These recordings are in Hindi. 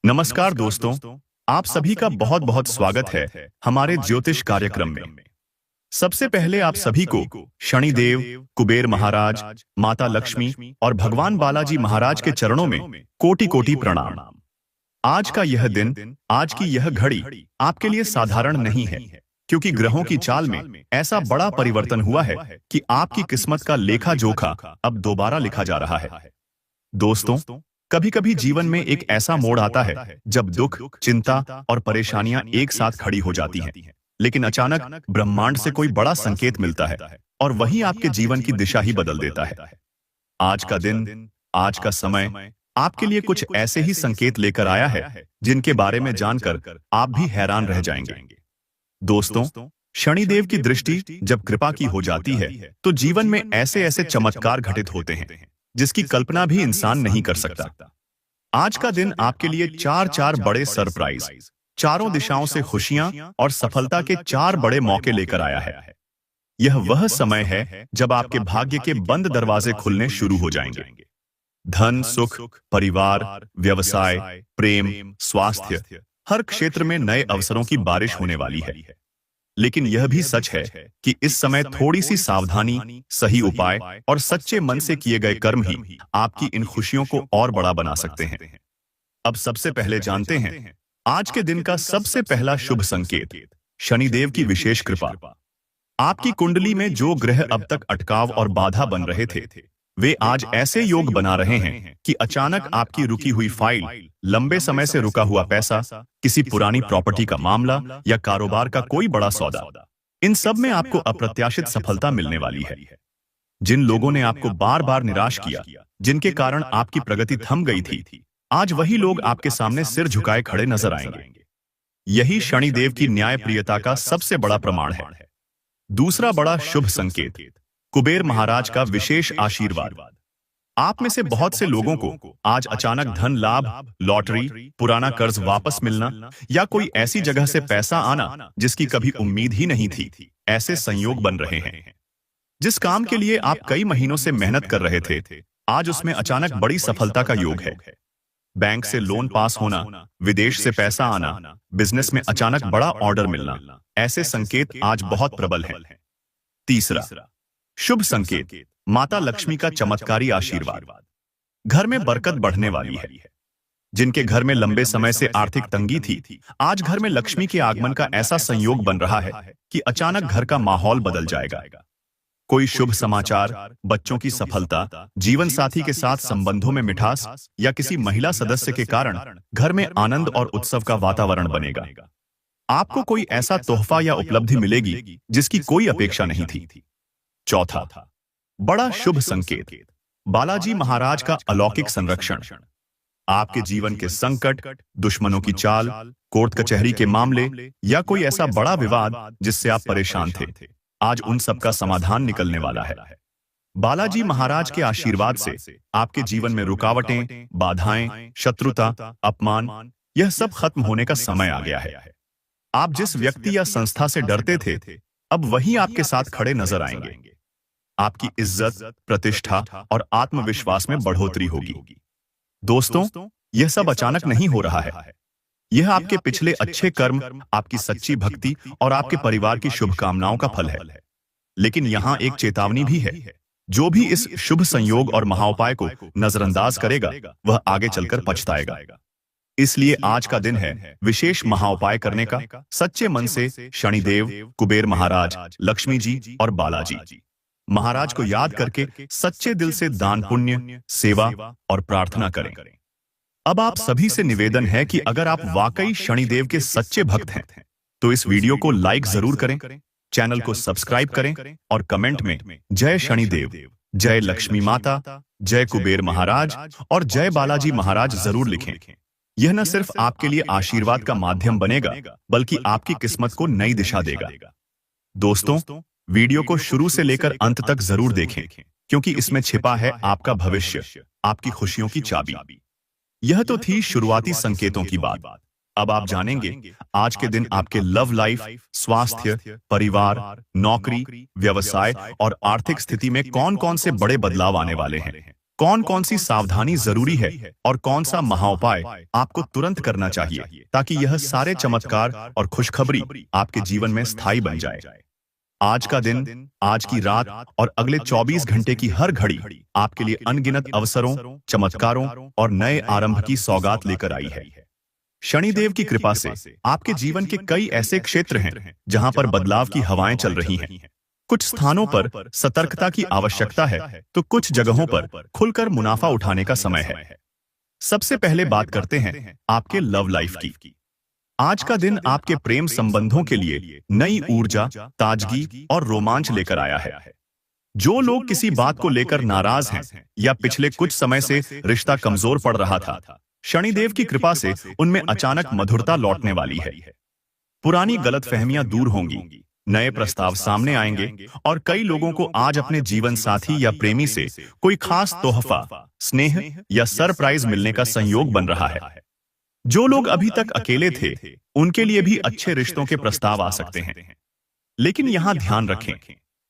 नमस्कार दोस्तों, आप सभी का बहुत बहुत स्वागत है हमारे ज्योतिष कार्यक्रम में। सबसे पहले आप सभी को शनिदेव, कुबेर महाराज, माता लक्ष्मी और भगवान बालाजी महाराज के चरणों में कोटि कोटि प्रणाम। आज का यह दिन, आज की यह घड़ी आपके लिए साधारण नहीं है, क्योंकि ग्रहों की चाल में ऐसा बड़ा परिवर्तन हुआ है कि आपकी किस्मत का लेखा जोखा अब दोबारा लिखा जा रहा है। दोस्तों, कभी कभी जीवन में एक ऐसा मोड़ आता है जब दुख, चिंता और परेशानियां एक साथ खड़ी हो जाती हैं, लेकिन अचानक ब्रह्मांड से कोई बड़ा संकेत मिलता है और वही आपके जीवन की दिशा ही बदल देता है। आज का दिन, आज का समय आपके लिए कुछ ऐसे ही संकेत लेकर आया है जिनके बारे में जानकर आप भी हैरान रह जाएंगे। दोस्तों, शनिदेव की दृष्टि जब कृपा की हो जाती है तो जीवन में ऐसे ऐसे चमत्कार घटित होते हैं जिसकी कल्पना भी इंसान नहीं कर सकता। आज का दिन आपके लिए चार बड़े सरप्राइज, चारों दिशाओं से खुशियां और सफलता के 4 बड़े मौके लेकर आया है। यह वह समय है जब आपके भाग्य के बंद दरवाजे खुलने शुरू हो जाएंगे। धन, सुख, परिवार, व्यवसाय, प्रेम, स्वास्थ्य, हर क्षेत्र में नए अवसरों की बारिश होने वाली है। लेकिन यह भी सच है कि इस समय थोड़ी सी सावधानी, सही उपाय और सच्चे मन से किए गए कर्म ही आपकी इन खुशियों को और बड़ा बना सकते हैं। अब सबसे पहले जानते हैं आज के दिन का सबसे पहला शुभ संकेत, शनिदेव की विशेष कृपा। आपकी कुंडली में जो ग्रह अब तक अटकाव और बाधा बन रहे थे, वे आज ऐसे योग बना रहे हैं कि अचानक आपकी रुकी हुई फाइल, लंबे समय से रुका हुआ पैसा, किसी पुरानी प्रॉपर्टी का मामला या कारोबार का कोई बड़ा सौदा, इन सब में आपको अप्रत्याशित सफलता मिलने वाली है। जिन लोगों ने आपको बार बार निराश किया, जिनके कारण आपकी प्रगति थम गई थी, आज वही लोग आपके सामने सिर झुकाए खड़े नजर आएंगे। यही शनिदेव की न्यायप्रियता का सबसे बड़ा प्रमाण है। दूसरा बड़ा शुभ संकेत, कुबेर महाराज का विशेष आशीर्वाद। आप में से बहुत से लोगों को आज अचानक धन लाभ, लॉटरी, पुराना कर्ज वापस मिलना या कोई ऐसी जगह से पैसा आना जिसकी कभी उम्मीद ही नहीं थी, ऐसे संयोग बन रहे हैं। जिस काम के लिए आप कई महीनों से मेहनत कर रहे थे, आज उसमें अचानक बड़ी सफलता का योग है। बैंक से लोन पास होना, विदेश से पैसा आना, बिजनेस में अचानक बड़ा ऑर्डर मिलना, ऐसे संकेत आज बहुत प्रबल हैं। तीसरा शुभ संकेत, माता लक्ष्मी का चमत्कारी आशीर्वाद। घर में बरकत बढ़ने वाली है। जिनके घर में लंबे समय से आर्थिक तंगी थी, आज घर में लक्ष्मी के आगमन का ऐसा संयोग बन रहा है कि अचानक घर का माहौल बदल जाएगा। कोई शुभ समाचार, बच्चों की सफलता, जीवन साथी के साथ संबंधों में मिठास या किसी महिला सदस्य के कारण घर में आनंद और उत्सव का वातावरण बनेगा। आपको कोई ऐसा तोहफा या उपलब्धि मिलेगी जिसकी कोई अपेक्षा नहीं थी। चौथा बड़ा शुभ संकेत, बालाजी महाराज का अलौकिक संरक्षण। आपके जीवन के संकट, दुश्मनों की चाल, कोर्ट कचहरी के मामले या कोई ऐसा बड़ा विवाद जिससे आप परेशान थे, आज उन सब का समाधान निकलने वाला है। बालाजी महाराज के आशीर्वाद से आपके जीवन में रुकावटें, बाधाएं, शत्रुता, अपमान, यह सब खत्म होने का समय आ गया है। आप जिस व्यक्ति या संस्था से डरते थे, अब वही आपके साथ खड़े नजर आएंगे। आपकी इज्जत, प्रतिष्ठा और आत्मविश्वास में बढ़ोतरी होगी। दोस्तों, यह सब अचानक नहीं हो रहा है। यह आपके पिछले अच्छे कर्म, आपकी सच्ची भक्ति और आपके परिवार की शुभकामनाओं का फल है। लेकिन यहाँ एक चेतावनी भी है, जो भी इस शुभ संयोग और महाउपाय को नजरअंदाज करेगा, वह आगे चलकर पछताएगा। इसलिए आज का दिन है विशेष महाउपाय करने का, सच्चे मन से शनिदेव, कुबेर महाराज, लक्ष्मी जी और बालाजी महाराज को याद करके सच्चे दिल से दान, पुण्य, सेवा और प्रार्थना करें। अब आप सभी से निवेदन है कि अगर आप वाकई शनिदेव के सच्चे भक्त हैं तो इस वीडियो को लाइक जरूर करें, चैनल को सब्सक्राइब करें और कमेंट में जय शनिदेव, जय लक्ष्मी माता, जय कुबेर महाराज और जय बालाजी महाराज जरूर लिखें। यह न सिर्फ आपके लिए आशीर्वाद का माध्यम बनेगा, बल्कि आपकी किस्मत को नई दिशा देगा। दोस्तों, वीडियो को शुरू से लेकर अंत तक जरूर देखें, क्योंकि इसमें छिपा है आपका भविष्य, आपकी खुशियों की चाबी। यह तो थी शुरुआती संकेतों की बात। अब आप जानेंगे आज के दिन आपके लव लाइफ, स्वास्थ्य, परिवार, नौकरी, व्यवसाय और आर्थिक स्थिति में कौन कौन से बड़े बदलाव आने वाले हैं। कौन कौन सी सावधानी जरूरी है और कौन सा महाउपाय आपको तुरंत करना चाहिए ताकि यह सारे चमत्कार और खुशखबरी आपके जीवन में स्थायी बन जाए। आज का दिन, आज की रात और अगले 24 घंटे की हर घड़ी आपके लिए अनगिनत अवसरों, चमत्कारों और नए आरंभ की सौगात लेकर आई है। शनिदेव की कृपा से आपके जीवन के कई ऐसे क्षेत्र हैं जहां पर बदलाव की हवाएं चल रही हैं। कुछ स्थानों पर सतर्कता की आवश्यकता है तो कुछ जगहों पर खुलकर मुनाफा उठाने का समय है। सबसे पहले बात करते हैं आपके लव लाइफ की। आज का दिन आपके प्रेम संबंधों के लिए नई ऊर्जा, ताजगी और रोमांच लेकर आया है। जो लोग किसी बात को लेकर नाराज हैं या पिछले कुछ समय से रिश्ता कमजोर पड़ रहा था, शनिदेव की कृपा से उनमें अचानक मधुरता लौटने वाली है। पुरानी गलतफहमियां दूर होंगी, नए प्रस्ताव सामने आएंगे और कई लोगों को आज अपने जीवन साथी या प्रेमी से कोई खास तोहफा, स्नेह या सरप्राइज मिलने का संयोग बन रहा है। जो लोग अभी तक अकेले थे, उनके लिए भी अच्छे रिश्तों के प्रस्ताव आ सकते हैं। लेकिन यहां ध्यान रखें,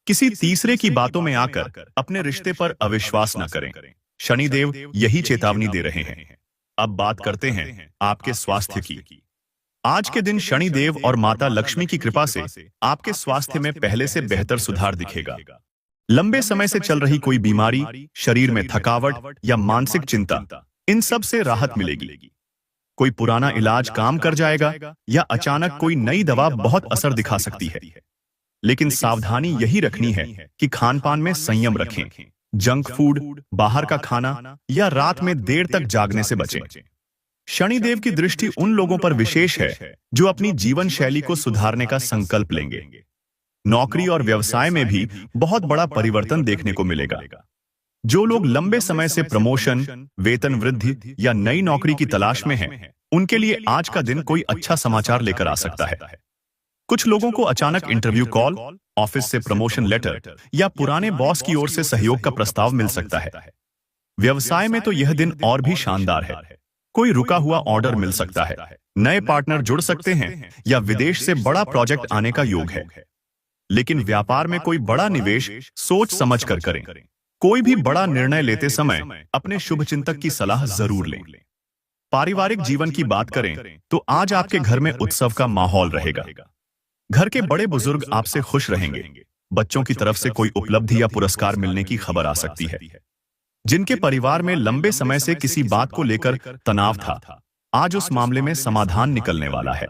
किसी तीसरे की बातों में आकर अपने रिश्ते पर अविश्वास न करें। शनिदेव यही चेतावनी दे रहे हैं। अब बात करते हैं आपके स्वास्थ्य की। आज के दिन शनिदेव और माता लक्ष्मी की कृपा से आपके स्वास्थ्य में पहले से बेहतर सुधार दिखेगा। लंबे समय से चल रही कोई बीमारी, शरीर में थकावट या मानसिक चिंता, इन सब से राहत मिलेगी। कोई पुराना इलाज काम कर जाएगा या अचानक कोई नई दवा बहुत असर दिखा सकती है। लेकिन सावधानी यही रखनी है कि खान पान में संयम रखें। जंक फूड, बाहर का खाना या रात में देर तक जागने से बचें। शनिदेव की दृष्टि उन लोगों पर विशेष है जो अपनी जीवन शैली को सुधारने का संकल्प लेंगे। नौकरी और व्यवसाय में भी बहुत बड़ा परिवर्तन देखने को मिलेगा। जो लोग लंबे समय से प्रमोशन, वेतन वृद्धि या नई नौकरी की तलाश में हैं, उनके लिए आज का दिन कोई अच्छा समाचार लेकर आ सकता है। कुछ लोगों को अचानक इंटरव्यू कॉल, ऑफिस से प्रमोशन लेटर या पुराने बॉस की ओर से सहयोग का प्रस्ताव मिल सकता है। व्यवसाय में तो यह दिन और भी शानदार है। कोई रुका हुआ ऑर्डर मिल सकता है, नए पार्टनर जुड़ सकते हैं या विदेश से बड़ा प्रोजेक्ट आने का योग है। लेकिन व्यापार में कोई बड़ा निवेश सोच समझ कर करें। कोई भी बड़ा निर्णय लेते समय अपने शुभचिंतक की सलाह जरूर लें। पारिवारिक जीवन की बात करें तो आज आपके घर में उत्सव का माहौल रहेगा। घर के बड़े बुजुर्ग आपसे खुश रहेंगे। बच्चों की तरफ से कोई उपलब्धि या पुरस्कार मिलने की खबर आ सकती है। जिनके परिवार में लंबे समय से किसी बात को लेकर तनाव था, आज उस मामले में समाधान निकलने वाला है।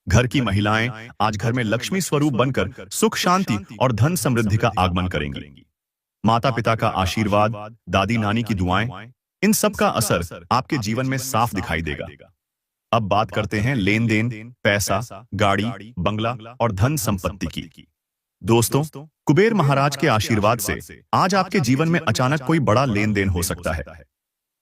घर की महिलाएं आज घर में लक्ष्मी स्वरूप बनकर सुख, शांति और धन समृद्धि का आगमन करेंगी। माता पिता का आशीर्वाद, दादी नानी की दुआएं, इन सब का असर आपके जीवन में साफ दिखाई देगा। अब बात करते हैं लेन देन, पैसा, गाड़ी, बंगला और धन संपत्ति की। दोस्तों, कुबेर महाराज के आशीर्वाद से आज आपके जीवन में अचानक कोई बड़ा लेन देन हो सकता है।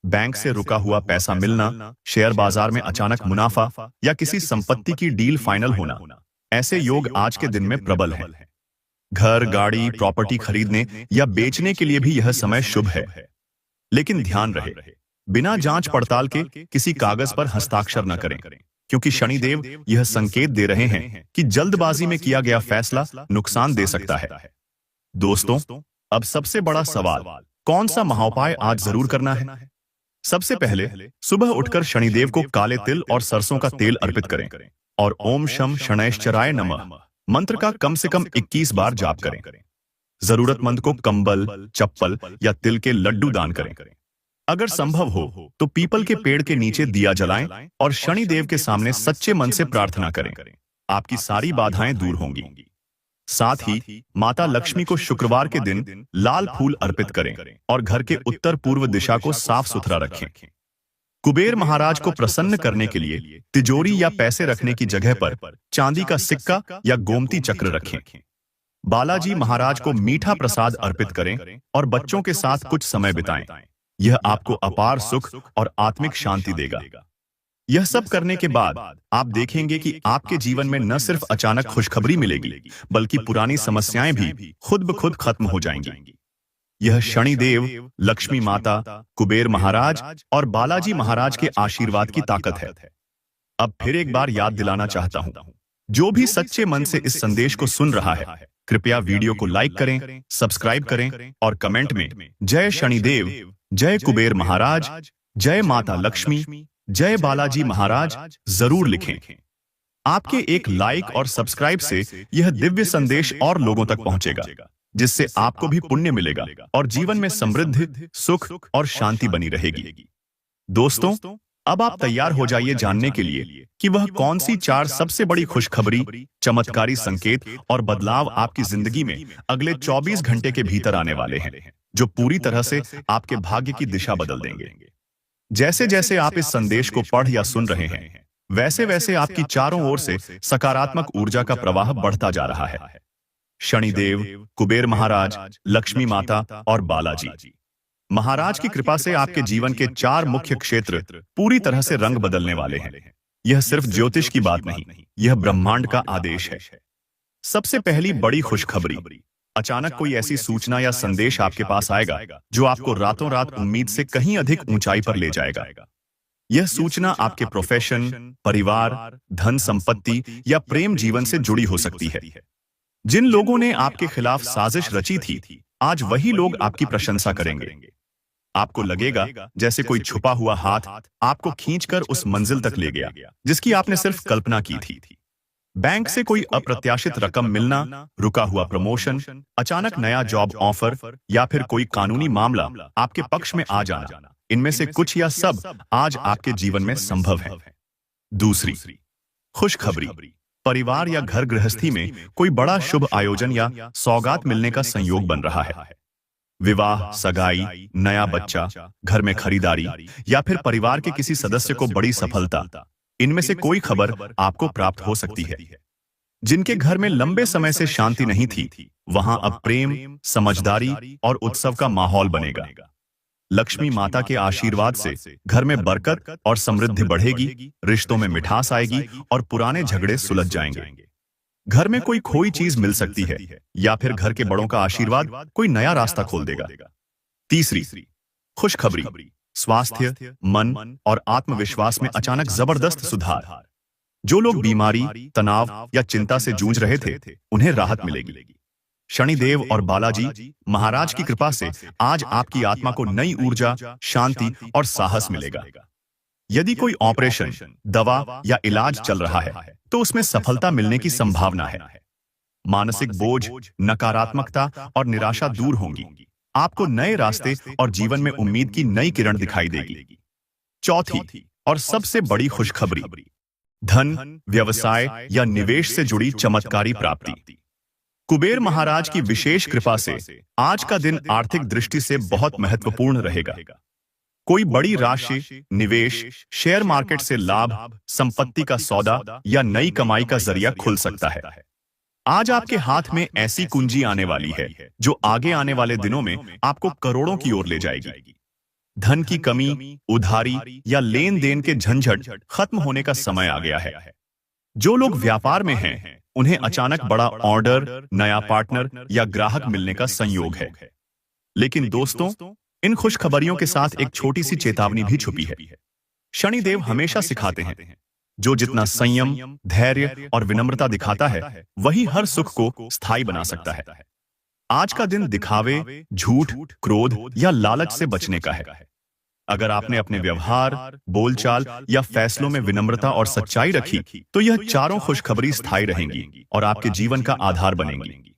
बैंक से रुका हुआ पैसा मिलना, शेयर बाजार में अचानक मुनाफा या किसी संपत्ति की डील फाइनल होना, ऐसे योग आज के दिन में प्रबल हैं। घर, गाड़ी, प्रॉपर्टी खरीदने या बेचने के लिए भी यह समय शुभ है। लेकिन ध्यान रहे, बिना जांच पड़ताल के किसी कागज पर हस्ताक्षर न करें, क्योंकि शनिदेव यह संकेत दे रहे हैं कि जल्दबाजी में किया गया फैसला नुकसान दे सकता है। दोस्तों, अब सबसे बड़ा सवाल, कौन सा महाउपाय आज जरूर करना है? सबसे पहले सुबह उठकर शनिदेव को काले तिल और सरसों का तेल अर्पित करें और ओम शम शनैश्चराय नमः मंत्र का कम से कम 21 बार जाप करें। जरूरतमंद को कंबल, चप्पल या तिल के लड्डू दान करें। अगर संभव हो तो पीपल के पेड़ के नीचे दिया जलाएं और शनिदेव के सामने सच्चे मन से प्रार्थना करें। आपकी सारी बाधाएं दूर होंगी। साथ ही माता लक्ष्मी को शुक्रवार के दिन लाल फूल अर्पित करें और घर के उत्तर पूर्व दिशा को साफ सुथरा रखें। कुबेर महाराज को प्रसन्न करने के लिए तिजोरी या पैसे रखने की जगह पर चांदी का सिक्का या गोमती चक्र रखें। बालाजी महाराज को मीठा प्रसाद अर्पित करें और बच्चों के साथ कुछ समय बिताएं। यह आपको अपार सुख और आत्मिक शांति देगा। यह सब करने के बाद आप देखेंगे कि आपके जीवन में न सिर्फ अचानक खुशखबरी मिलेगी, बल्कि पुरानी समस्याएं भी खुद ब खुद खत्म हो जाएंगी। यह शनिदेव, लक्ष्मी माता, कुबेर महाराज और बालाजी महाराज के आशीर्वाद की ताकत है। अब फिर एक बार याद दिलाना चाहता हूं, जो भी सच्चे मन से इस संदेश को सुन रहा है, कृपया वीडियो को लाइक करें, सब्सक्राइब करें और कमेंट में जय शनिदेव जय कुबेर महाराज, जय माता लक्ष्मी, जय बालाजी महाराज जरूर लिखें। आपके एक लाइक और सब्सक्राइब से यह दिव्य संदेश और लोगों तक पहुंचेगा, जिससे आपको भी पुण्य मिलेगा और जीवन में समृद्धि, सुख और शांति बनी रहेगी। दोस्तों, अब आप तैयार हो जाइए जानने के लिए कि वह कौन सी 4 सबसे बड़ी खुशखबरी, चमत्कारी संकेत और बदलाव आपकी जिंदगी में अगले 24 घंटे के भीतर आने वाले हैं, जो पूरी तरह से आपके भाग्य की दिशा बदल देंगे। जैसे जैसे आप इस संदेश को पढ़ या सुन रहे हैं, वैसे वैसे आपकी चारों ओर से सकारात्मक ऊर्जा का प्रवाह बढ़ता जा रहा है। शनिदेव, कुबेर महाराज, लक्ष्मी माता और बालाजी महाराज की कृपा से आपके जीवन के 4 मुख्य क्षेत्र पूरी तरह से रंग बदलने वाले हैं। यह सिर्फ ज्योतिष की बात नहीं, यह ब्रह्मांड का आदेश है। सबसे पहली बड़ी खुशखबरी, अचानक कोई ऐसी सूचना या संदेश आपके पास आएगा जो आपको रातों रात उम्मीद से कहीं अधिक ऊंचाई पर ले जाएगा। यह सूचना आपके प्रोफेशन, परिवार, धन संपत्ति या प्रेम जीवन से जुड़ी हो सकती है। जिन लोगों ने आपके खिलाफ साजिश रची थी, आज वही लोग आपकी प्रशंसा करेंगे। आपको लगेगा जैसे कोई छुपा हुआ हाथ आपको खींचकर उस मंजिल तक ले गया जिसकी आपने सिर्फ कल्पना की थी। बैंक से कोई अप्रत्याशित रकम मिलना, रुका हुआ प्रमोशन, अचानक नया जॉब ऑफर या फिर कोई कानूनी मामला आपके पक्ष में आ जाना, इनमें से कुछ या सब आज आपके जीवन में संभव है। दूसरी खुशखबरी, परिवार या घर गृहस्थी में कोई बड़ा शुभ आयोजन या सौगात मिलने का संयोग बन रहा है। विवाह, सगाई, नया बच्चा, घर में खरीदारी या फिर परिवार के किसी सदस्य को बड़ी सफलता, इनमें से कोई खबर आपको प्राप्त हो सकती है। जिनके घर में लंबे समय से शांति नहीं थी, वहां अब प्रेम, समझदारी और उत्सव का माहौल बनेगा। लक्ष्मी माता के आशीर्वाद से घर में बरकत और समृद्धि बढ़ेगी, रिश्तों में मिठास आएगी और पुराने झगड़े सुलझ जाएंगे। घर में कोई खोई चीज मिल सकती है या फिर घर के बड़ों का आशीर्वाद कोई नया रास्ता खोल देगा। तीसरी खुशखबरी, स्वास्थ्य, मन और आत्मविश्वास में अचानक जबरदस्त सुधार। जो लोग बीमारी, तनाव या चिंता से जूझ रहे थे, उन्हें राहत मिलेगी। शनिदेव और बालाजी महाराज की कृपा से आज आपकी आत्मा को नई ऊर्जा, शांति और साहस मिलेगा। यदि कोई ऑपरेशन, दवा या इलाज चल रहा है, तो उसमें सफलता मिलने की संभावना है। मानसिक बोझ, नकारात्मकता और निराशा दूर होंगी। आपको नए रास्ते और जीवन में उम्मीद की नई किरण दिखाई देगी। चौथी और सबसे बड़ी खुशखबरी, धन, व्यवसाय या निवेश से जुड़ी चमत्कारी प्राप्ति। कुबेर महाराज की विशेष कृपा से आज का दिन आर्थिक दृष्टि से बहुत महत्वपूर्ण रहेगा। कोई बड़ी राशि, निवेश, शेयर मार्केट से लाभ, संपत्ति का सौदा या नई कमाई का जरिया खुल सकता है। आज आपके हाथ में ऐसी कुंजी आने वाली है जो आगे आने वाले दिनों में आपको करोड़ों की ओर ले जाएगी। धन की कमी, उधारी या लेन देन के झंझट खत्म होने का समय आ गया है। जो लोग व्यापार में हैं, उन्हें अचानक बड़ा ऑर्डर, नया पार्टनर या ग्राहक मिलने का संयोग है। लेकिन दोस्तों, इन खुशखबरियों के साथ एक छोटी सी चेतावनी भी छुपी है। शनिदेव हमेशा सिखाते हैं, जो जितना संयम, धैर्य और विनम्रता दिखाता है, वही हर सुख को स्थायी बना सकता है। आज का दिन दिखावे, झूठ, क्रोध या लालच से बचने का है। अगर आपने अपने व्यवहार, बोलचाल या फैसलों में विनम्रता और सच्चाई रखी, तो यह चारों खुशखबरी स्थायी रहेंगी और आपके जीवन का आधार बनेंगी।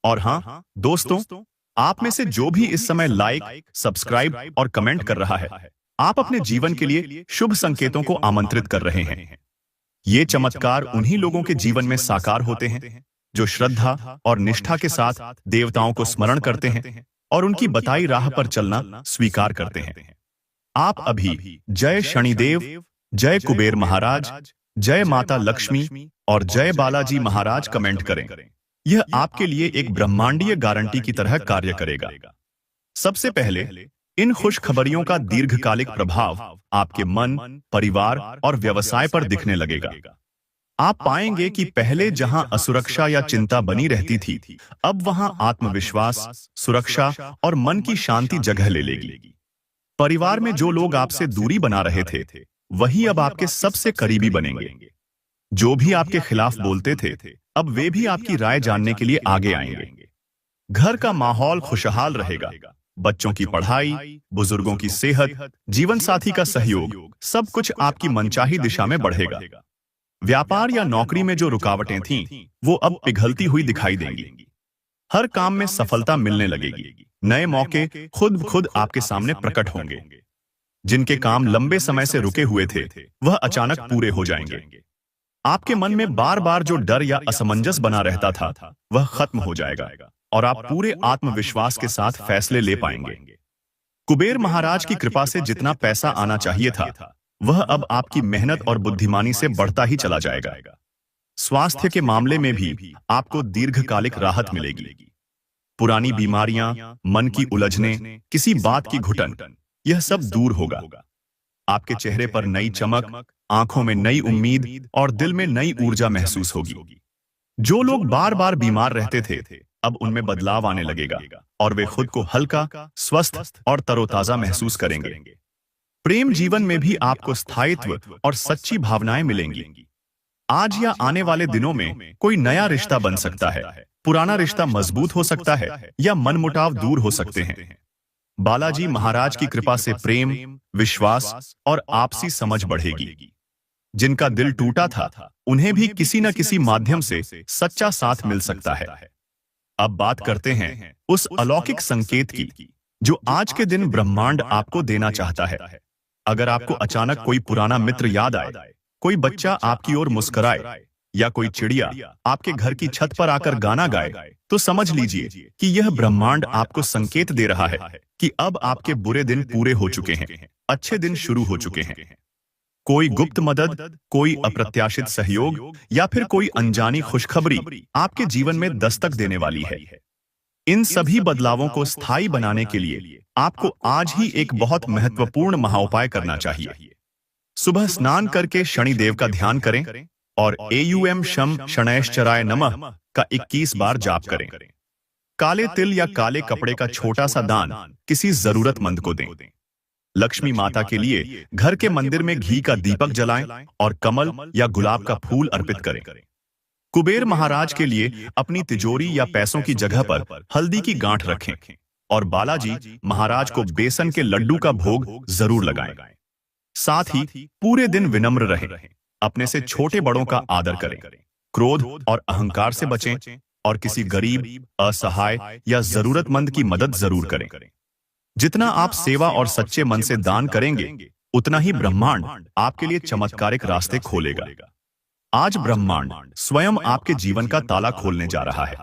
और हाँ दोस्तों, आप में से जो भी इस समय लाइक, सब्सक्राइब और कमेंट कर रहा है, आप अपने जीवन के लिए शुभ संकेतों को आमंत्रित कर रहे हैं। ये चमत्कार उन्हीं लोगों के जीवन में साकार होते हैं जो श्रद्धा और निष्ठा के साथ देवताओं को स्मरण करते हैं और उनकी बताई राह पर चलना स्वीकार करते हैं। आप अभी जय शनिदेव, जय कुबेर महाराज, जय माता लक्ष्मी और जय बालाजी महाराज कमेंट करें। यह आपके लिए एक ब्रह्मांडीय गारंटी की तरह कार्य करेगा। सबसे पहले, इन खुशखबरियों का दीर्घकालिक प्रभाव आपके मन, परिवार और व्यवसाय पर दिखने लगेगा। आप पाएंगे कि पहले जहां असुरक्षा या चिंता बनी रहती थी, अब वहां आत्मविश्वास, सुरक्षा और मन की शांति जगह ले लेगी। परिवार में जो लोग आपसे दूरी बना रहे थे, वही अब आपके सबसे करीबी बनेंगे। जो भी आपके खिलाफ बोलते थे, अब वे भी आपकी राय जानने के लिए आगे आएंगे। घर का माहौल खुशहाल रहेगा, बच्चों की पढ़ाई, बुजुर्गों की सेहत, जीवन साथी का सहयोग, सब कुछ आपकी मनचाही दिशा में बढ़ेगा। व्यापार या नौकरी में जो रुकावटें थीं, वो अब पिघलती हुई दिखाई देंगी। हर काम में सफलता मिलने लगेगी। नए मौके खुद ब खुद आपके सामने प्रकट होंगे। जिनके काम लंबे समय से रुके हुए थे, वह अचानक पूरे हो जाएंगे। आपके मन में बार बार जो डर या असमंजस बना रहता था, वह खत्म हो जाएगा और आप पूरे आत्मविश्वास के साथ फैसले ले पाएंगे। कुबेर महाराज की कृपा से जितना पैसा आना चाहिए था, वह अब आपकी मेहनत और बुद्धिमानी से बढ़ता ही चला जाएगा। स्वास्थ्य के मामले में भी आपको दीर्घकालिक राहत मिलेगी। पुरानी बीमारियां, मन की उलझनें, किसी बात की घुटन, यह सब दूर होगा। आपके चेहरे पर नई चमक, आंखों में नई उम्मीद और दिल में नई ऊर्जा महसूस होगी। जो लोग बार बार बीमार रहते थे, अब उनमें बदलाव आने लगेगा और वे खुद को हल्का, स्वस्थ और तरोताजा महसूस करेंगे। प्रेम जीवन में भी आपको स्थायित्व और सच्ची भावनाएं मिलेंगी। आज या आने वाले दिनों में कोई नया रिश्ता बन सकता है, पुराना रिश्ता मजबूत हो सकता है या मनमुटाव दूर हो सकते हैं। बालाजी महाराज की कृपा से प्रेम, विश्वास और आपसी समझ बढ़ेगी। जिनका दिल टूटा था, उन्हें भी किसी न किसी माध्यम से सच्चा साथ मिल सकता है। अब बात करते हैं उस अलौकिक संकेत की, जो आज के दिन ब्रह्मांड आपको देना चाहता है। अगर आपको अचानक कोई पुराना मित्र याद आए, कोई बच्चा आपकी ओर मुस्कुराए या कोई चिड़िया आपके घर की छत पर आकर गाना गाए, तो समझ लीजिए कि यह ब्रह्मांड आपको संकेत दे रहा है कि अब आपके बुरे दिन पूरे हो चुके हैं, अच्छे दिन शुरू हो चुके हैं। कोई गुप्त मदद, कोई अप्रत्याशित सहयोग या फिर कोई अनजानी खुशखबरी आपके जीवन में दस्तक देने वाली है। इन सभी बदलावों को स्थायी बनाने के लिए आपको आज ही एक बहुत महत्वपूर्ण महाउपाय करना चाहिए। सुबह स्नान करके शनिदेव का ध्यान करें और एयूएम शम शनैश्चराय नमः का 21 बार जाप करें। काले तिल या काले कपड़े का छोटा सा दान किसी जरूरतमंद को दें। लक्ष्मी माता के लिए घर के मंदिर में घी का दीपक जलाएं और कमल या गुलाब का फूल अर्पित करें। कुबेर महाराज के लिए अपनी तिजोरी या पैसों की जगह पर हल्दी की गांठ रखें और बालाजी महाराज को बेसन के लड्डू का भोग जरूर लगाएं। साथ ही पूरे दिन विनम्र रहें, अपने से छोटे बड़ों का आदर करें, क्रोध और अहंकार से बचें और किसी गरीब, असहाय या जरूरतमंद की मदद जरूर करें। जितना आप सेवा और सच्चे मन से दान करेंगे, उतना ही ब्रह्मांड आपके लिए चमत्कारिक रास्ते खोलेगा। आज ब्रह्मांड स्वयं आपके जीवन का ताला खोलने जा रहा है।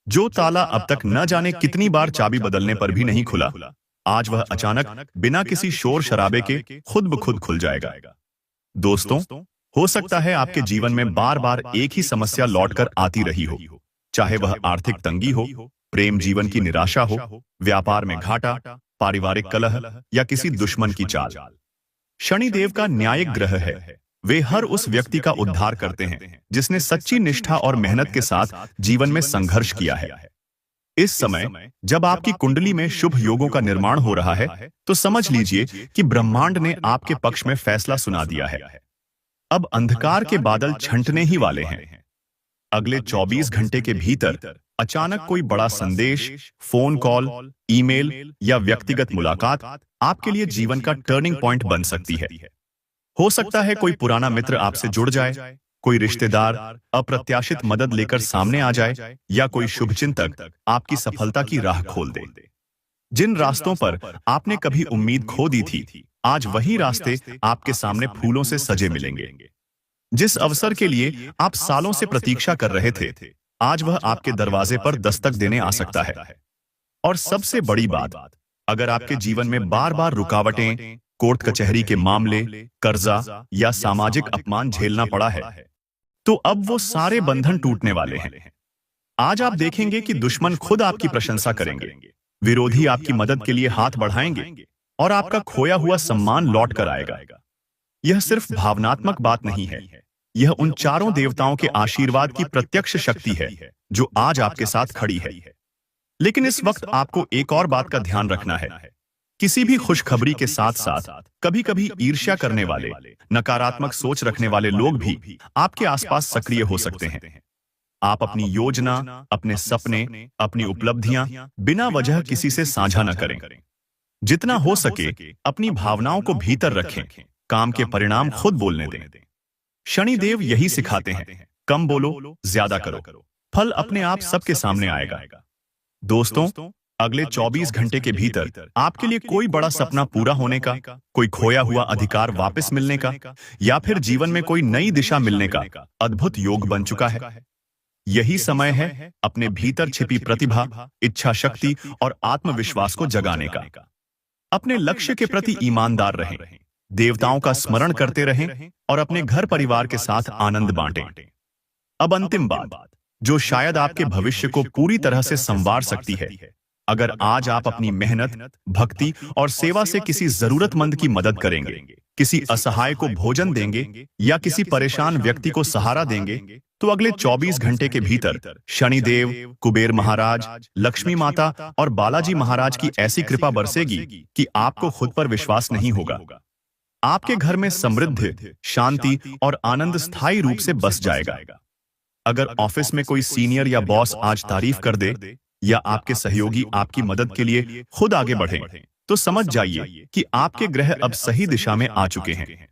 जो ताला अब तक न जाने कितनी बार चाबी बदलने पर भी नहीं खुला, आज वह अचानक बिना किसी शोर शराबे के खुद ब खुद खुल जाएगा। दोस्तों, हो सकता है आपके जीवन में बार बार एक ही समस्या लौटकर आती रही हो, चाहे वह आर्थिक तंगी हो, प्रेम जीवन की निराशा हो, व्यापार में घाटा, पारिवारिक कलह या किसी दुश्मन की चाल। शनिदेव का न्यायिक ग्रह है। वे हर उस व्यक्ति का उद्धार करते हैं जिसने सच्ची निष्ठा और मेहनत के साथ जीवन में संघर्ष किया है। इस समय जब आपकी कुंडली में शुभ योगों का निर्माण हो रहा है, तो समझ लीजिए कि ब्रह्मांड ने आपके पक्ष में फैसला सुना दिया है। अब अंधकार के बादल छंटने ही वाले हैं। अगले 24 घंटे के भीतर अचानक कोई बड़ा संदेश, फोन कॉल, ईमेल या व्यक्तिगत मुलाकात आपके लिए जीवन का टर्निंग पॉइंट बन सकती है। हो सकता है कोई पुराना मित्र आपसे जुड़ जाए, कोई रिश्तेदार अप्रत्याशित मदद लेकर सामने आ जाए या कोई शुभचिंतक आपकी सफलता की राह खोल दे। जिन रास्तों पर आपने कभी उम्मीद खो दी थी, आज वही रास्ते आपके सामने फूलों से सजे मिलेंगे। जिस अवसर के लिए आप सालों से प्रतीक्षा कर रहे थे, आज वह आपके दरवाजे पर दस्तक देने आ सकता है। और सबसे बड़ी बात, अगर आपके जीवन में बार बार रुकावटें, कोर्ट कचहरी के मामले, कर्जा या सामाजिक अपमान झेलना पड़ा है, तो अब वो सारे बंधन टूटने वाले हैं। आज आप देखेंगे कि दुश्मन खुद आपकी प्रशंसा करेंगे, विरोधी आपकी मदद के लिए हाथ बढ़ाएंगे और आपका खोया हुआ सम्मान लौट कर आएगा। यह सिर्फ भावनात्मक बात नहीं है, यह उन चारों देवताओं के आशीर्वाद की प्रत्यक्ष शक्ति है जो आज आपके साथ खड़ी है। लेकिन इस वक्त आपको एक और बात का ध्यान रखना है। किसी भी खुशखबरी के साथ साथ कभी कभी ईर्ष्या करने वाले, नकारात्मक सोच रखने वाले लोग भी आपके आसपास सक्रिय हो सकते हैं। आप अपनी योजना, अपने सपने, अपनी उपलब्धियां बिना वजह किसी से साझा न करें। जितना हो सके अपनी भावनाओं को भीतर रखें, काम के परिणाम खुद बोलने दें। शनिदेव यही सिखाते हैं, कम बोलो, ज्यादा करो, फल अपने आप सबके सामने आएगा। दोस्तों, अगले 24 घंटे के भीतर आपके लिए कोई बड़ा सपना पूरा होने का, कोई खोया हुआ अधिकार वापस मिलने का, या फिर जीवन में कोई नई दिशा मिलने का अद्भुत योग बन चुका है। यही समय है अपने भीतर छिपी प्रतिभा, इच्छा शक्ति और आत्मविश्वास को जगाने का। अपने लक्ष्य के प्रति ईमानदार रहें, देवताओं का स्मरण करते रहें और अपने घर परिवार के साथ आनंद बांटें। अब अंतिम बात, जो शायद आपके भविष्य को पूरी तरह से संवार सकती है। अगर आज आप अपनी मेहनत, भक्ति और सेवा से किसी जरूरतमंद की मदद करेंगे, किसी असहाय को भोजन देंगे या किसी परेशान व्यक्ति को सहारा देंगे, तो अगले 24 घंटे के भीतर शनिदेव, कुबेर महाराज, लक्ष्मी माता और बालाजी महाराज की ऐसी कृपा बरसेगी कि आपको खुद पर विश्वास नहीं होगा। आपके घर में समृद्धि, शांति और आनंद स्थायी रूप से बस जाएगा। अगर ऑफिस में कोई सीनियर या बॉस आज तारीफ कर दे या आपके सहयोगी आपकी मदद के लिए खुद आगे बढ़े, तो समझ जाइए कि आपके ग्रह अब सही दिशा में आ चुके हैं।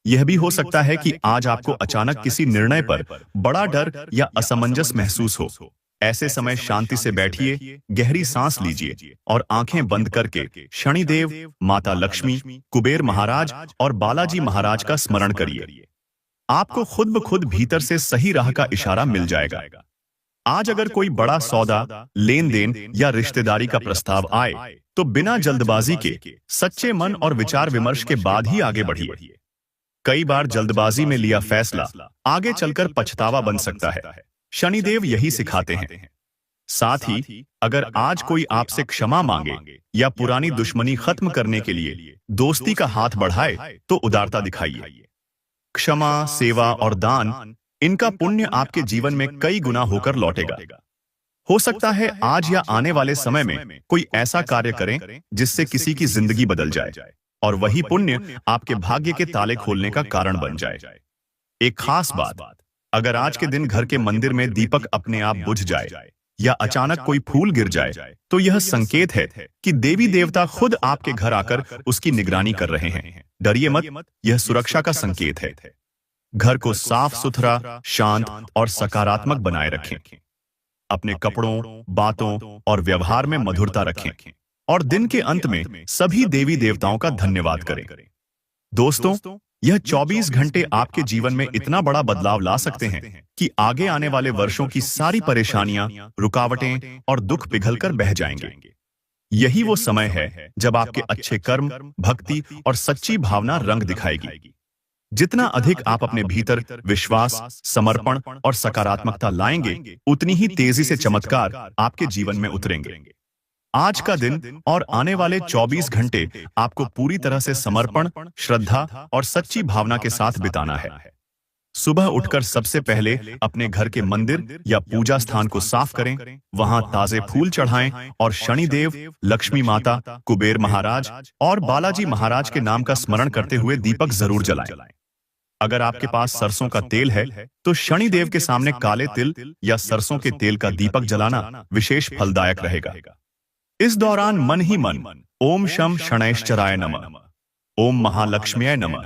यह भी हो सकता है कि आज आपको अचानक किसी निर्णय पर बड़ा डर या असमंजस महसूस हो। ऐसे समय शांति से बैठिए, गहरी सांस लीजिए और आंखें बंद करके शनिदेव, माता लक्ष्मी, कुबेर महाराज और बालाजी महाराज का स्मरण करिए। आपको खुद ब खुद भीतर से सही राह का इशारा मिल जाएगा। आज अगर कोई बड़ा सौदा, लेन देन या रिश्तेदारी का प्रस्ताव आए, तो बिना जल्दबाजी के सच्चे मन और विचार विमर्श के बाद ही आगे बढ़िए। कई बार जल्दबाजी में लिया फैसला आगे चलकर पछतावा बन सकता है। शनिदेव यही सिखाते हैं। साथ ही अगर आज कोई आपसे क्षमा मांगे या पुरानी दुश्मनी खत्म करने के लिए दोस्ती का हाथ बढ़ाए, तो उदारता दिखाइए। क्षमा, सेवा और दान, इनका पुण्य आपके जीवन में कई गुना होकर लौटेगा। हो सकता है आज या आने वाले समय में कोई ऐसा कार्य करें जिससे किसी की जिंदगी बदल जाए और वही पुण्य आपके भाग्य के ताले खोलने का कारण बन जाए। एक खास बात, अगर आज के दिन घर के मंदिर में दीपक अपने आप बुझ जाए या अचानक कोई फूल गिर जाए, तो यह संकेत है कि देवी देवता खुद आपके घर आकर उसकी निगरानी कर रहे हैं। डरिए मत, यह सुरक्षा का संकेत है। घर को साफ सुथरा, शांत और सकारात्मक बनाए रखें। अपने कपड़ों, बातों और व्यवहार में मधुरता रखें और दिन के अंत में सभी देवी देवताओं का धन्यवाद करें। दोस्तों, यह 24 घंटे आपके जीवन में इतना बड़ा बदलाव ला सकते हैं कि आगे आने वाले वर्षों की सारी परेशानियां, रुकावटें और दुख पिघलकर बह जाएंगे। यही वो समय है जब आपके अच्छे कर्म, भक्ति और सच्ची भावना रंग दिखाएगी। जितना अधिक आप अपने भीतर विश्वास, समर्पण और सकारात्मकता लाएंगे, उतनी ही तेजी से चमत्कार आपके जीवन में उतरेंगे। आज का दिन और आने वाले 24 घंटे आपको पूरी तरह से समर्पण, श्रद्धा और सच्ची भावना के साथ बिताना है। सुबह उठकर सबसे पहले अपने घर के मंदिर या पूजा स्थान को साफ करें, वहां ताजे फूल चढ़ाएं और शनिदेव, लक्ष्मी माता, कुबेर महाराज और बालाजी महाराज के नाम का स्मरण करते हुए दीपक जरूर जलाएं। अगर आपके पास सरसों का तेल है, तो शनिदेव के सामने काले तिल या सरसों के तेल का दीपक जलाना विशेष फलदायक रहेगा। इस दौरान मन ही मन ओम शम शनैश्चराय नमः, ओम महालक्ष्म्याय नमः,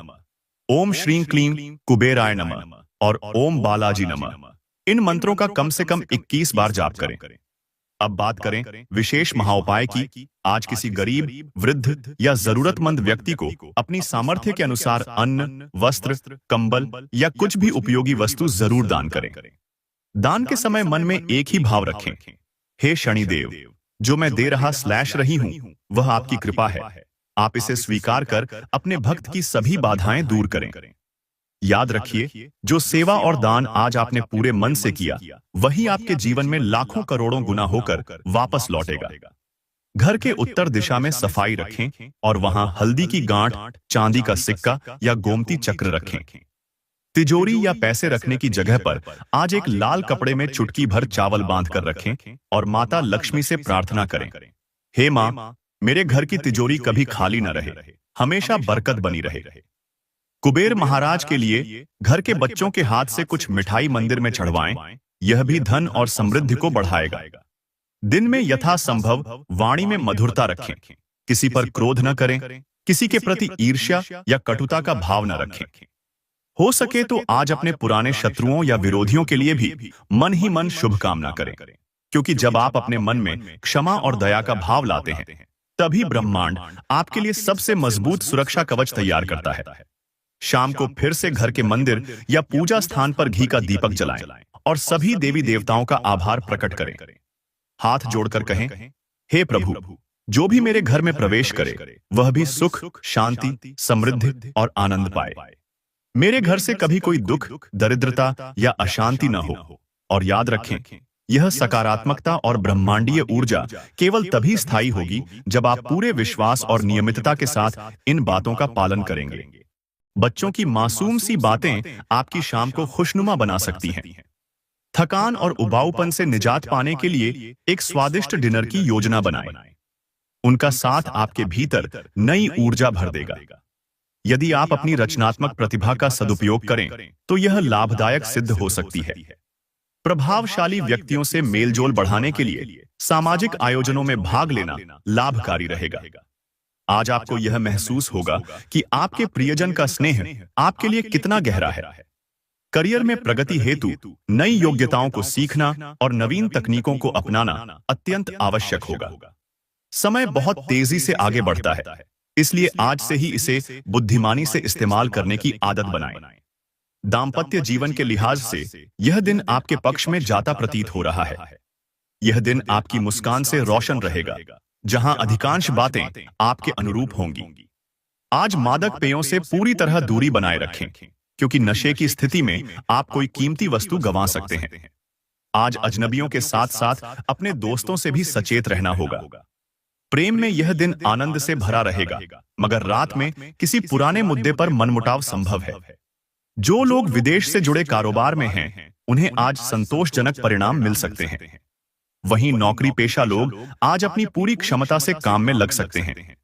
ओम श्रीं क्लीं कुबेराय नमः और ओम बालाजी नमः, इन मंत्रों का कम से कम 21 बार जाप करें। अब बात करें विशेष महाउपाय की। आज किसी गरीब, वृद्ध या जरूरतमंद व्यक्ति को अपनी सामर्थ्य के अनुसार अन्न, वस्त्र, कंबल या कुछ भी उपयोगी वस्तु जरूर दान करें। दान के समय मन में एक ही भाव रखें, हे शनिदेव, जो मैं दे रही हूं वह आपकी कृपा है। आप इसे स्वीकार कर अपने भक्त की सभी बाधाएं दूर करें। याद रखिए, जो सेवा और दान आज आपने पूरे मन से किया, वही आपके जीवन में लाखों करोड़ों गुना होकर वापस लौटेगा। घर के उत्तर दिशा में सफाई रखें और वहां हल्दी की गांठ, चांदी का सिक्का या गोमती चक्र रखें। तिजोरी या पैसे रखने की जगह पर आज एक लाल कपड़े में चुटकी भर चावल बांधकर रखें और माता लक्ष्मी से प्रार्थना करें, हे मां, मेरे घर की तिजोरी कभी खाली न रहे, हमेशा बरकत बनी रहे। कुबेर महाराज के लिए घर के बच्चों के हाथ से कुछ मिठाई मंदिर में चढ़वाएं यह भी धन और समृद्धि को बढ़ाएगा। दिन में यथासंभव वाणी में मधुरता रखें, किसी पर क्रोध न करें, किसी के प्रति ईर्ष्या या कटुता का भाव न रखें। हो सके तो आज अपने पुराने शत्रुओं या विरोधियों के लिए भी मन ही मन शुभकामना करें, क्योंकि जब आप अपने मन में क्षमा और दया का भाव लाते हैं, तभी ब्रह्मांड आपके लिए सबसे मजबूत सुरक्षा कवच तैयार करता है। शाम को फिर से घर के मंदिर या पूजा स्थान पर घी का दीपक जलाएं और सभी देवी देवताओं का आभार प्रकट करें। हाथ जोड़कर कहें, हे प्रभु, जो भी मेरे घर में प्रवेश करे वह भी सुख, शांति, समृद्धि और आनंद पाए। मेरे घर से कभी कोई दुख, दरिद्रता या अशांति न हो। और याद रखें, यह सकारात्मकता और ब्रह्मांडीय ऊर्जा केवल तभी स्थायी होगी जब आप पूरे विश्वास और नियमितता के साथ इन बातों का पालन करेंगे। बच्चों की मासूम सी बातें आपकी शाम को खुशनुमा बना सकती हैं। थकान और उबाऊपन से निजात पाने के लिए एक स्वादिष्ट डिनर की योजना बनाएं। उनका साथ आपके भीतर नई ऊर्जा भर देगा। यदि आप अपनी रचनात्मक प्रतिभा का सदुपयोग करें तो यह लाभदायक सिद्ध हो सकती है। प्रभावशाली व्यक्तियों से मेलजोल बढ़ाने के लिए सामाजिक आयोजनों में भाग लेना लाभकारी रहेगा। आज आपको यह महसूस होगा कि आपके प्रियजन का स्नेह आपके लिए कितना गहरा है। करियर में प्रगति हेतु नई योग्यताओं को सीखना और नवीन तकनीकों को अपनाना अत्यंत आवश्यक होगा। समय बहुत तेजी से आगे बढ़ता है, इसलिए आज से ही इसे बुद्धिमानी से इस्तेमाल करने की आदत बनाएं। दाम्पत्य जीवन के लिहाज से यह दिन आपके पक्ष में जाता प्रतीत हो रहा है। यह दिन आपकी मुस्कान से रोशन रहेगा, जहां अधिकांश बातें आपके अनुरूप होंगी। आज मादक पेयों से पूरी तरह दूरी बनाए रखें, क्योंकि नशे की स्थिति में आप कोई कीमती वस्तु गंवा सकते हैं। आज अजनबियों के साथ साथ अपने दोस्तों से भी सचेत रहना होगा। प्रेम में यह दिन आनंद से भरा रहेगा, मगर रात में किसी पुराने मुद्दे पर मनमुटाव संभव है। जो लोग विदेश से जुड़े कारोबार में हैं, उन्हें आज संतोषजनक परिणाम मिल सकते हैं। वहीं नौकरी पेशा लोग आज अपनी पूरी क्षमता से काम में लग सकते हैं।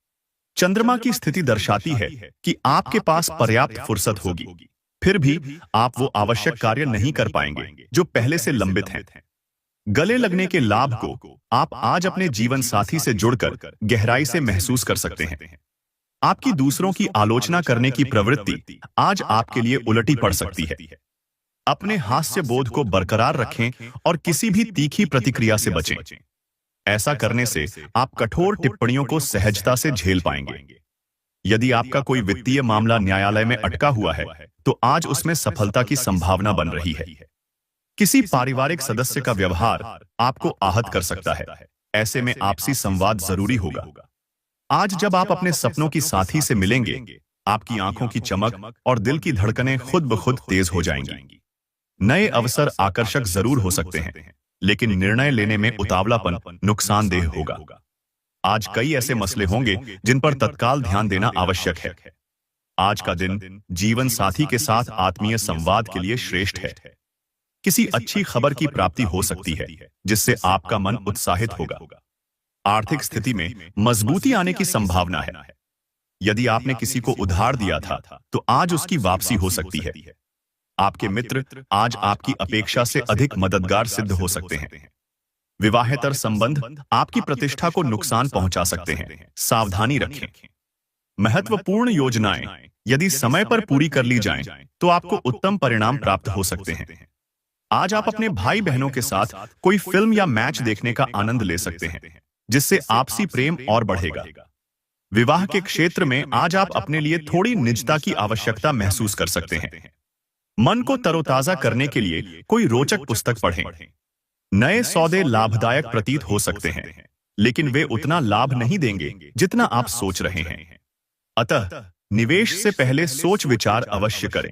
चंद्रमा की स्थिति दर्शाती है कि आपके पास पर्याप्त फुर्सत होगी, फिर भी आप वो आवश्यक कार्य नहीं कर पाएंगे जो पहले से लंबित हैं। गले लगने के लाभ को आप आज अपने जीवन साथी से जुड़कर गहराई से महसूस कर सकते हैं। आपकी दूसरों की आलोचना करने की प्रवृत्ति आज आपके लिए उलटी पड़ सकती है। अपने हास्य बोध को बरकरार रखें और किसी भी तीखी प्रतिक्रिया से बचें। ऐसा करने से आप कठोर टिप्पणियों को सहजता से झेल पाएंगे। यदि आपका कोई वित्तीय मामला न्यायालय में अटका हुआ है, तो आज उसमें सफलता की संभावना बन रही है। किसी पारिवारिक सदस्य का व्यवहार आपको आहत कर सकता है, ऐसे में आपसी संवाद जरूरी होगा। आज जब आप अपने सपनों की साथी से मिलेंगे, आपकी आंखों की चमक और दिल की धड़कनें खुद ब खुद तेज हो जाएंगी। नए अवसर आकर्षक जरूर हो सकते हैं, लेकिन निर्णय लेने में उतावलापन नुकसानदेह होगा। आज कई ऐसे मसले होंगे जिन पर तत्काल ध्यान देना आवश्यक है। आज का दिन जीवन साथी के साथ आत्मीय संवाद के लिए श्रेष्ठ है। किसी अच्छी खबर की प्राप्ति हो सकती है, जिससे आपका मन उत्साहित होगा। आर्थिक स्थिति में मजबूती आने की संभावना है। यदि आपने किसी को उधार दिया था, तो आज उसकी वापसी हो सकती है। आपके मित्र आज आपकी अपेक्षा से अधिक मददगार सिद्ध हो सकते हैं। विवाहेतर संबंध आपकी प्रतिष्ठा को नुकसान पहुंचा सकते हैं, सावधानी रखें। महत्वपूर्ण योजनाएं यदि समय पर पूरी कर ली जाएं, तो आपको उत्तम परिणाम प्राप्त हो सकते हैं। आज आप अपने भाई बहनों के साथ कोई फिल्म या मैच देखने का आनंद ले सकते हैं, जिससे आपसी प्रेम और बढ़ेगा। विवाह के क्षेत्र में आज आप अपने लिए थोड़ी निजता की आवश्यकता महसूस कर सकते हैं। मन को तरोताजा करने के लिए कोई रोचक पुस्तक पढ़ें। नए सौदे लाभदायक प्रतीत हो सकते हैं, लेकिन वे उतना लाभ नहीं देंगे जितना आप सोच रहे हैं। अतः निवेश से पहले सोच विचार अवश्य करें।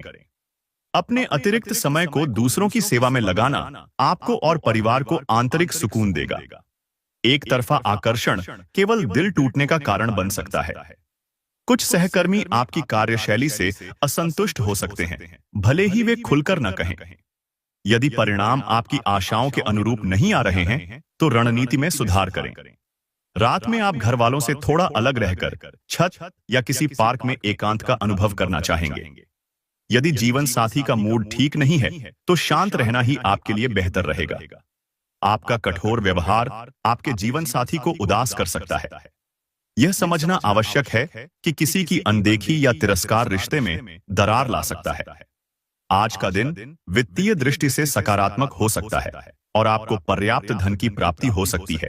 अपने अतिरिक्त समय को दूसरों की सेवा में लगाना आपको और परिवार को आंतरिक सुकून देगा। एक तरफा आकर्षण केवल दिल टूटने का कारण बन सकता है। कुछ सहकर्मी आपकी कार्यशैली से असंतुष्ट हो सकते हैं, भले ही वे खुलकर न कहें। यदि परिणाम आपकी आशाओं के अनुरूप नहीं आ रहे हैं, तो रणनीति में सुधार करें। रात में आप घर वालों से थोड़ा अलग रहकर छत या किसी पार्क में एकांत का अनुभव करना चाहेंगे। यदि जीवन साथी का मूड ठीक नहीं है तो शांत रहना ही आपके लिए बेहतर रहेगा। आपका कठोर व्यवहार आपके जीवन साथी को उदास कर सकता है। यह समझना आवश्यक है कि किसी की अनदेखी या तिरस्कार रिश्ते में दरार ला सकता है। आज का दिन वित्तीय दृष्टि से सकारात्मक हो सकता है और आपको पर्याप्त धन की प्राप्ति हो सकती है।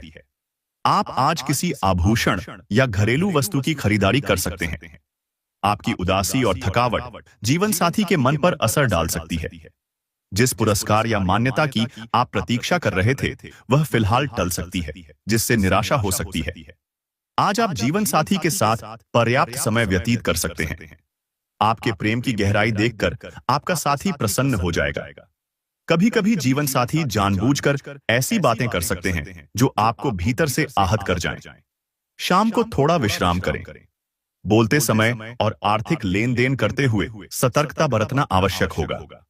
आप आज किसी आभूषण या घरेलू वस्तु की खरीदारी कर सकते हैं। आपकी उदासी और थकावट जीवन साथी के मन पर असर डाल सकती है। जिस पुरस्कार या मान्यता की आप प्रतीक्षा कर रहे थे वह फिलहाल टल सकती है, जिससे निराशा हो सकती है। आज आप जीवन साथी के साथ पर्याप्त समय व्यतीत कर सकते हैं। आपके प्रेम की गहराई देखकर आपका साथी प्रसन्न हो जाएगा। कभी कभी जीवन साथी जानबूझकर ऐसी बातें कर सकते हैं जो आपको भीतर से आहत कर जाएं। शाम को थोड़ा विश्राम करें। बोलते समय और आर्थिक लेन देन करते हुए सतर्कता बरतना आवश्यक होगा।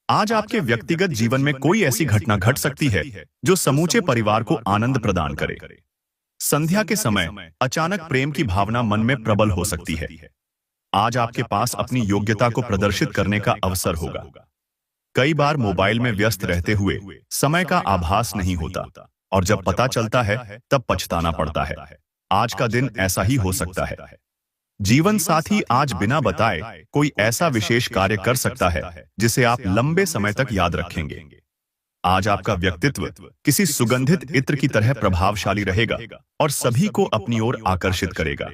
आज आपके व्यक्तिगत जीवन में कोई ऐसी घटना घट सकती है जो समूचे परिवार को आनंद प्रदान करे। संध्या के समय अचानक प्रेम की भावना मन में प्रबल हो सकती है। आज आपके पास अपनी योग्यता को प्रदर्शित करने का अवसर होगा। कई बार मोबाइल में व्यस्त रहते हुए समय का आभास नहीं होता और जब पता चलता है तब पछताना पड़ता है। आज का दिन ऐसा ही हो सकता है। जीवन साथी आज बिना बताए कोई ऐसा विशेष कार्य कर सकता है जिसे आप लंबे समय तक याद रखेंगे। आज आपका व्यक्तित्व किसी सुगंधित इत्र की तरह प्रभावशाली रहेगा और सभी को अपनी ओर आकर्षित करेगा।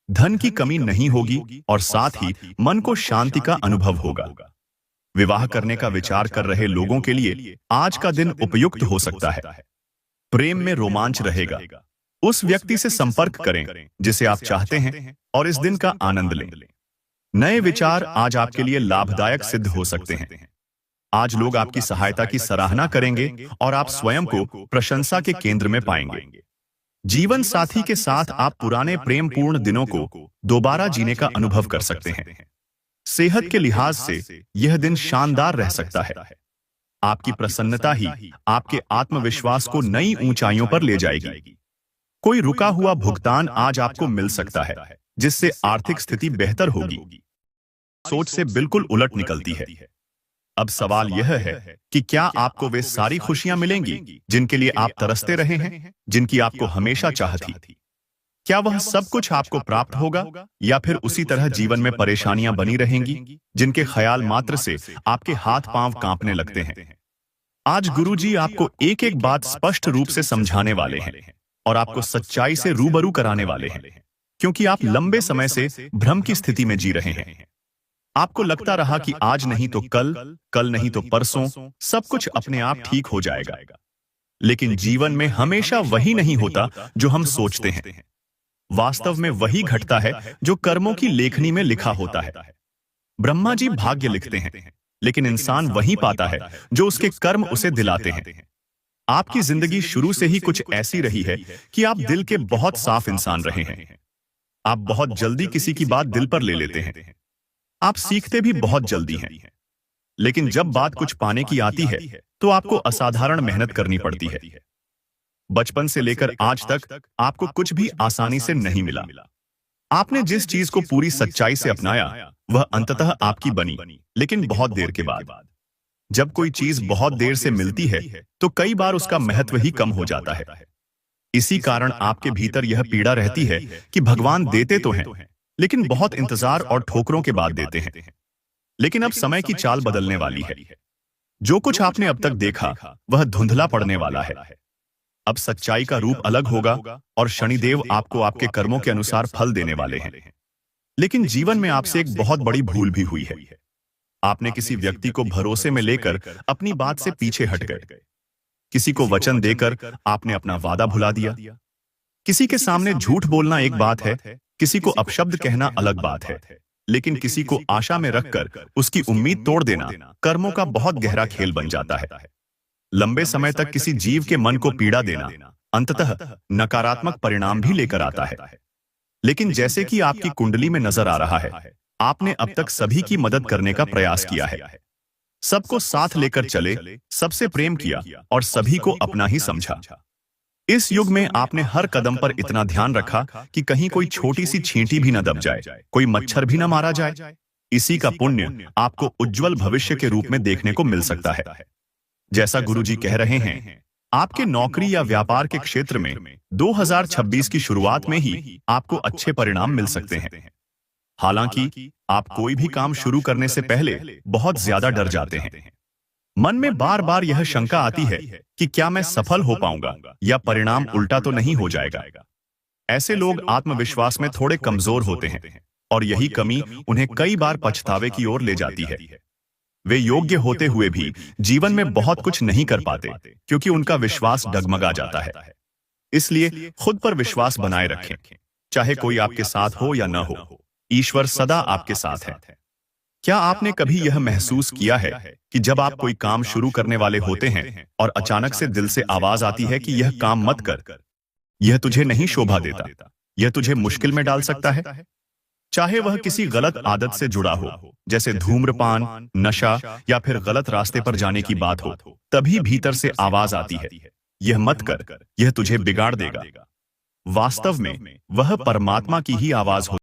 धन की कमी नहीं होगी और साथ ही मन को शांति का अनुभव होगा। विवाह करने का विचार कर रहे लोगों के लिए आज का दिन उपयुक्त हो सकता है। प्रेम में रोमांच रहेगा। उस व्यक्ति से संपर्क करें जिसे आप चाहते हैं और इस दिन का आनंद लें। नए विचार आज आपके लिए लाभदायक सिद्ध हो सकते हैं। आज लोग आपकी सहायता की सराहना करेंगे और आप स्वयं को प्रशंसा के केंद्र में पाएंगे। जीवन साथी के साथ आप पुराने प्रेमपूर्ण दिनों को दोबारा जीने का अनुभव कर सकते हैं। सेहत के लिहाज से यह दिन शानदार रह सकता है। आपकी प्रसन्नता ही आपके आत्मविश्वास को नई ऊंचाइयों पर ले जाएगी। कोई रुका हुआ भुगतान आज आपको मिल सकता है जिससे आर्थिक स्थिति बेहतर होगी। सोच से बिल्कुल उलट निकलती है। अब सवाल यह है कि क्या आपको वे सारी खुशियां मिलेंगी जिनके लिए आप तरसते रहे हैं, जिनकी आपको हमेशा चाह थी? क्या वह सब कुछ आपको प्राप्त होगा या फिर उसी तरह जीवन में परेशानियां बनी रहेंगी जिनके ख्याल मात्र से आपके हाथ पांव कांपने लगते हैं? आज गुरुजी आपको एक एक बात स्पष्ट रूप से समझाने वाले हैं और आपको सच्चाई से रूबरू कराने वाले हैं, क्योंकि आप लंबे समय से भ्रम की स्थिति में जी रहे हैं। आपको लगता रहा कि आज नहीं तो कल, कल नहीं तो परसों सब कुछ अपने आप ठीक हो जाएगा। लेकिन जीवन में हमेशा वही नहीं होता जो हम सोचते हैं। वास्तव में वही घटता है जो कर्मों की लेखनी में लिखा होता है। ब्रह्मा जी भाग्य लिखते हैं, लेकिन इंसान वही पाता है जो उसके कर्म उसे दिलाते हैं। आपकी जिंदगी शुरू से ही कुछ ऐसी रही है कि आप दिल के बहुत साफ इंसान रहे हैं। आप बहुत जल्दी किसी की बात दिल पर ले लेते हैं। आप सीखते भी बहुत जल्दी हैं, लेकिन जब बात कुछ पाने की आती है तो आपको असाधारण मेहनत करनी पड़ती है। बचपन से लेकर आज तक आपको कुछ भी आसानी से नहीं मिला। आपने जिस चीज को पूरी सच्चाई से अपनाया वह अंततः आपकी बनी, लेकिन बहुत देर के बाद। जब कोई चीज बहुत देर से मिलती है तो कई बार उसका महत्व ही कम हो जाता है। इसी कारण आपके भीतर यह पीड़ा रहती है कि भगवान देते तो हैं, लेकिन बहुत इंतजार और ठोकरों के बाद देते हैं। लेकिन अब समय की चाल बदलने वाली है। जो कुछ आपने अब तक देखा वह धुंधला पड़ने वाला है। अब सच्चाई का रूप अलग होगा और शनिदेव आपको आपके कर्मों के अनुसार फल देने वाले हैं। लेकिन जीवन में आपसे एक बहुत बड़ी भूल भी हुई है। आपने किसी व्यक्ति को भरोसे में लेकर अपनी बात से पीछे हट गए। किसी को वचन देकर आपने अपना वादा भुला दिया। किसी के सामने झूठ बोलना एक बात है, किसी को अपशब्द कहना अलग बात है, लेकिन किसी को आशा में रखकर उसकी उम्मीद तोड़ देना कर्मों का बहुत गहरा खेल बन जाता है। लंबे समय तक किसी जीव के मन को पीड़ा देना अंततः नकारात्मक परिणाम भी लेकर आता है। लेकिन जैसे कि आपकी कुंडली में नजर आ रहा है, आपने अब तक सभी की मदद करने का प्रयास किया है। सबको साथ लेकर चले, सबसे प्रेम किया और सभी को अपना ही समझा। इस युग में आपने हर कदम पर इतना ध्यान रखा कि कहीं कोई छोटी सी छींटी भी न दब जाए, कोई मच्छर भी न मारा जाए। इसी का पुण्य आपको उज्जवल भविष्य के रूप में देखने को मिल सकता है। जैसा गुरुजी कह रहे हैं, आपके नौकरी या व्यापार के क्षेत्र में 2026 की शुरुआत में ही आपको अच्छे परिणाम मिल सकते हैं। हालांकि आप कोई भी काम शुरू करने से पहले बहुत ज्यादा डर जाते हैं। मन में बार बार यह शंका आती है कि क्या मैं सफल हो पाऊंगा या परिणाम उल्टा तो नहीं हो जाएगा। ऐसे लोग आत्मविश्वास में थोड़े कमजोर होते हैं और यही कमी उन्हें कई बार पछतावे की ओर ले जाती है। वे योग्य होते हुए भी जीवन में बहुत कुछ नहीं कर पाते क्योंकि उनका विश्वास डगमगा जाता है। इसलिए खुद पर विश्वास बनाए रखें, चाहे कोई आपके साथ हो या न हो, ईश्वर सदा आपके साथ है। क्या आपने कभी यह महसूस किया है कि जब आप कोई काम शुरू करने वाले होते हैं और अचानक से दिल से आवाज आती है कि यह काम मत कर, यह तुझे नहीं शोभा देता, यह तुझे मुश्किल में डाल सकता है? चाहे वह किसी गलत आदत से जुड़ा हो, जैसे धूम्रपान, नशा या फिर गलत रास्ते पर जाने की बात हो, तभी भीतर से आवाज आती है, यह मत कर, यह तुझे बिगाड़ देगा। वास्तव में वह परमात्मा की ही आवाज होती है।